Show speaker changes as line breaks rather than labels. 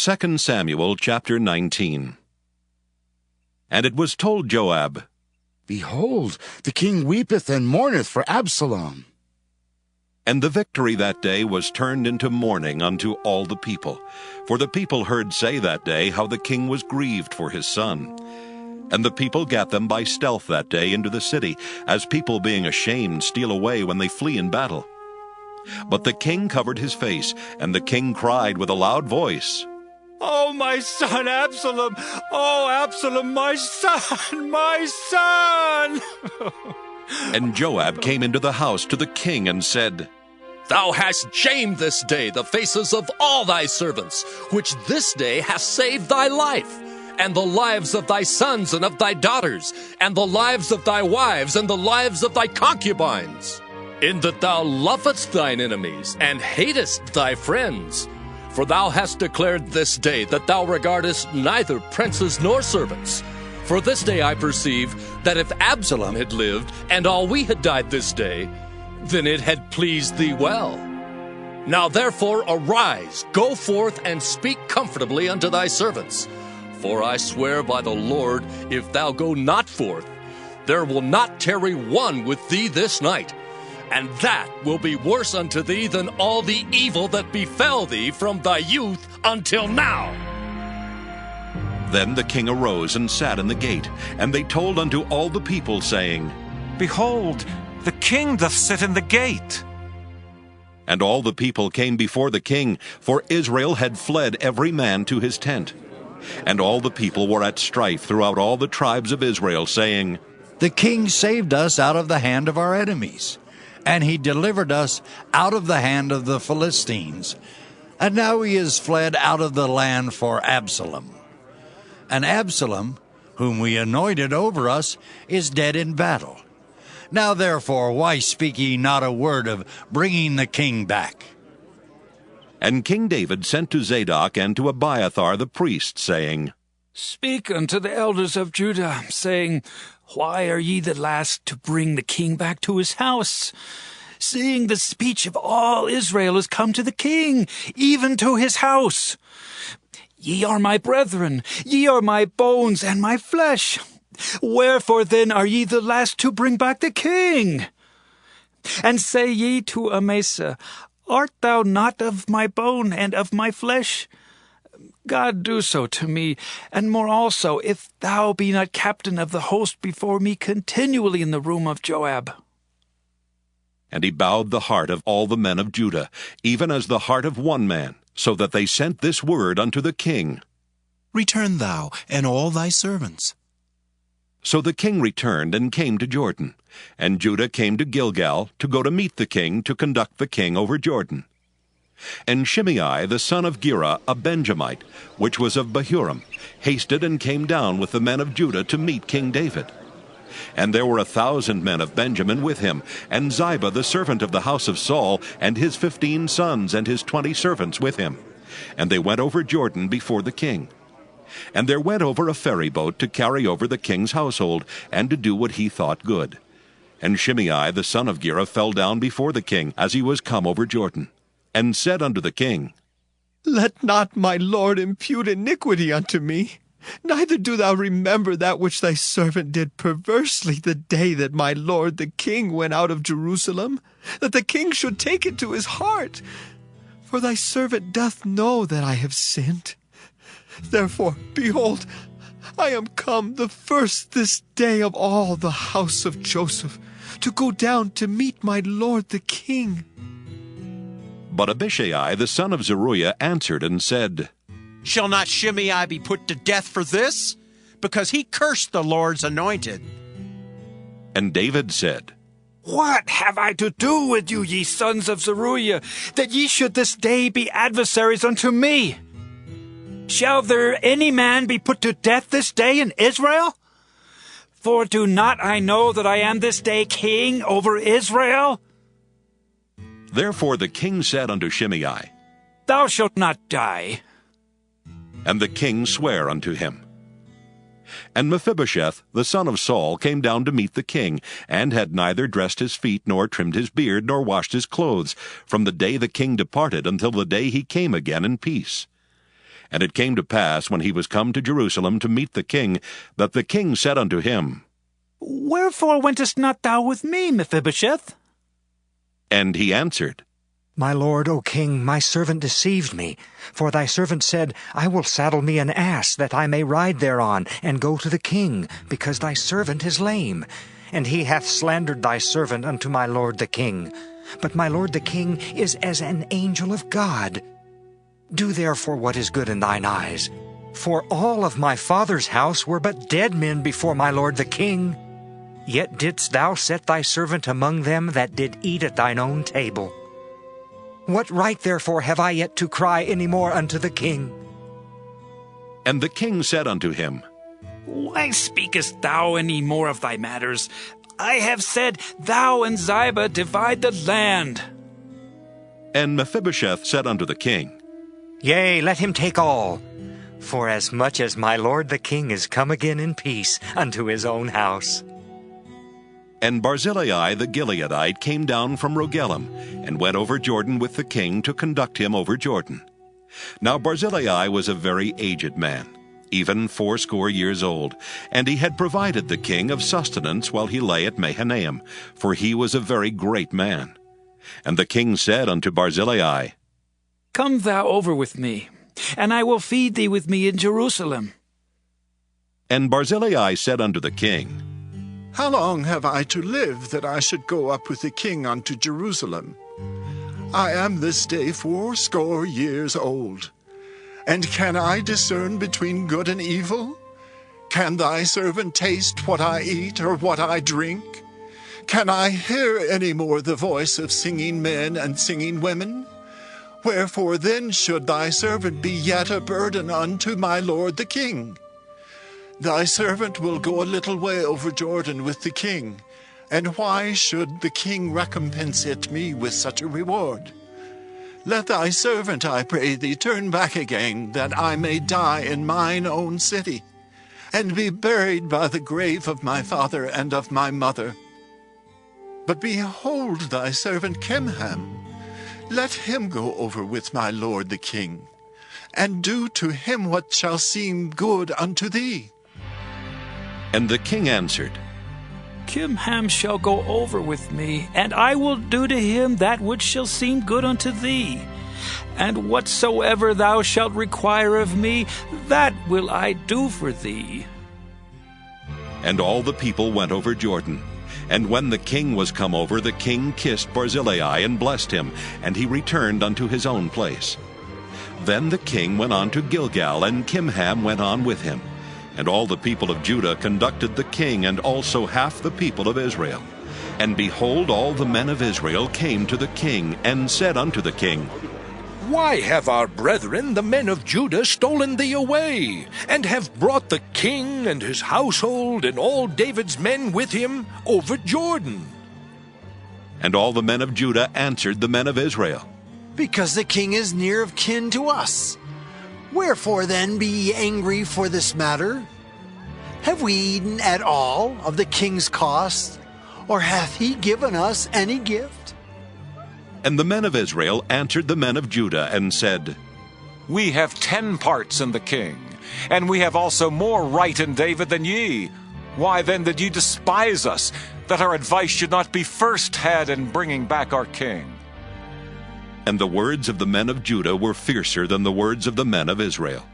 2 Samuel chapter 19. And it was told Joab,
Behold, the king weepeth and mourneth for Absalom.
And the victory that day was turned into mourning unto all the people. For the people heard say that day how the king was grieved for his son. And the people gat them by stealth that day into the city, as people being ashamed steal away when they flee in battle. But the king covered his face, and the king cried with a loud voice,
Oh, my son Absalom! Oh, Absalom, my son, my son!
And Joab came into the house to the king and said,
Thou hast shamed this day the faces of all thy servants, which this day hast saved thy life, and the lives of thy sons and of thy daughters, and the lives of thy wives, and the lives of thy concubines, in that thou lovest thine enemies, and hatest thy friends. For thou hast declared this day that thou regardest neither princes nor servants. For this day I perceive that if Absalom had lived, and all we had died this day, then it had pleased thee well. Now therefore arise, go forth, and speak comfortably unto thy servants. For I swear by the Lord, if thou go not forth, there will not tarry one with thee this night. And that will be worse unto thee than all the evil that befell thee from thy youth until now.
Then the king arose and sat in the gate, and they told unto all the people, saying,
Behold, the king doth sit in the gate.
And all the people came before the king, for Israel had fled every man to his tent. And all the people were at strife throughout all the tribes of Israel, saying,
The king saved us out of the hand of our enemies, and he delivered us out of the hand of the Philistines. And now he is fled out of the land for Absalom. And Absalom, whom we anointed over us, is dead in battle. Now therefore, why speak ye not a word of bringing the king back?
And King David sent to Zadok and to Abiathar the priest, saying,
Speak unto the elders of Judah, saying, Why are ye the last to bring the king back to his house? Seeing the speech of all Israel is come to the king, even to his house. Ye are my brethren, ye are my bones and my flesh. Wherefore then are ye the last to bring back the king? And say ye to Amasa, Art thou not of my bone and of my flesh? God do so to me, and more also, if thou be not captain of the host before me continually in the room of Joab.
And he bowed the heart of all the men of Judah, even as the heart of one man, so that they sent this word unto the king,
Return thou and all thy servants.
So the king returned and came to Jordan, and Judah came to Gilgal to go to meet the king to conduct the king over Jordan. And Shimei the son of Gera, a Benjamite, which was of Bahurim, hasted and came down with the men of Judah to meet King David. And there were 1,000 men of Benjamin with him, and Ziba the servant of the house of Saul, and his 15 sons and his 20 servants with him. And they went over Jordan before the king. And there went over a ferry boat to carry over the king's household, and to do what he thought good. And Shimei the son of Gera fell down before the king, as he was come over Jordan, and said unto the king,
Let not my lord impute iniquity unto me, neither do thou remember that which thy servant did perversely the day that my lord the king went out of Jerusalem, that the king should take it to his heart. For thy servant doth know that I have sinned. Therefore, behold, I am come the first this day of all the house of Joseph, to go down to meet my lord the king.
But Abishai the son of Zeruiah answered and said,
Shall not Shimei be put to death for this? Because he cursed the Lord's anointed.
And David said,
What have I to do with you, ye sons of Zeruiah, that ye should this day be adversaries unto me? Shall there any man be put to death this day in Israel? For do not I know that I am this day king over Israel?
Therefore the king said unto Shimei,
Thou shalt not die.
And the king sware unto him. And Mephibosheth, the son of Saul, came down to meet the king, and had neither dressed his feet, nor trimmed his beard, nor washed his clothes, from the day the king departed until the day he came again in peace. And it came to pass, when he was come to Jerusalem to meet the king, that the king said unto him,
Wherefore wentest not thou with me, Mephibosheth?
And he answered,
My lord, O king, my servant deceived me. For thy servant said, I will saddle me an ass, that I may ride thereon, and go to the king, because thy servant is lame. And he hath slandered thy servant unto my lord the king. But my lord the king is as an angel of God. Do therefore what is good in thine eyes. For all of my father's house were but dead men before my lord the king. Yet didst thou set thy servant among them that did eat at thine own table. What right therefore have I yet to cry any more unto the king?
And the king said unto him,
Why speakest thou any more of thy matters? I have said, Thou and Ziba divide the land.
And Mephibosheth said unto the king,
Yea, let him take all. For as much as my lord the king is come again in peace unto his own house.
And Barzillai the Gileadite came down from Rogelim, and went over Jordan with the king to conduct him over Jordan. Now Barzillai was a very aged man, even 80 years old, and he had provided the king of sustenance while he lay at Mahanaim, for he was a very great man. And the king said unto Barzillai,
Come thou over with me, and I will feed thee with me in Jerusalem.
And Barzillai said unto the king,
How long have I to live, that I should go up with the king unto Jerusalem? I am this day 80 years old. And can I discern between good and evil? Can thy servant taste what I eat, or what I drink? Can I hear any more the voice of singing men and singing women? Wherefore then should thy servant be yet a burden unto my lord the king? Thy servant will go a little way over Jordan with the king, and why should the king recompense it me with such a reward? Let thy servant, I pray thee, turn back again, that I may die in mine own city, and be buried by the grave of my father and of my mother. But behold thy servant Kimham, let him go over with my lord the king, and do to him what shall seem good unto thee.
And the king answered,
Kimham shall go over with me, and I will do to him that which shall seem good unto thee. And whatsoever thou shalt require of me, that will I do for thee.
And all the people went over Jordan. And when the king was come over, the king kissed Barzillai and blessed him, and he returned unto his own place. Then the king went on to Gilgal, and Kimham went on with him. And all the people of Judah conducted the king, and also half the people of Israel. And behold, all the men of Israel came to the king, and said unto the king,
Why have our brethren, the men of Judah, stolen thee away, and have brought the king and his household, and all David's men with him, over Jordan?
And all the men of Judah answered the men of Israel,
Because the king is near of kin to us. Wherefore then be ye angry for this matter? Have we eaten at all of the king's cost, or hath he given us any gift?
And the men of Israel answered the men of Judah, and said,
We have 10 parts in the king, and we have also more right in David than ye. Why then did ye despise us, that our advice should not be first had in bringing back our king?
And the words of the men of Judah were fiercer than the words of the men of Israel.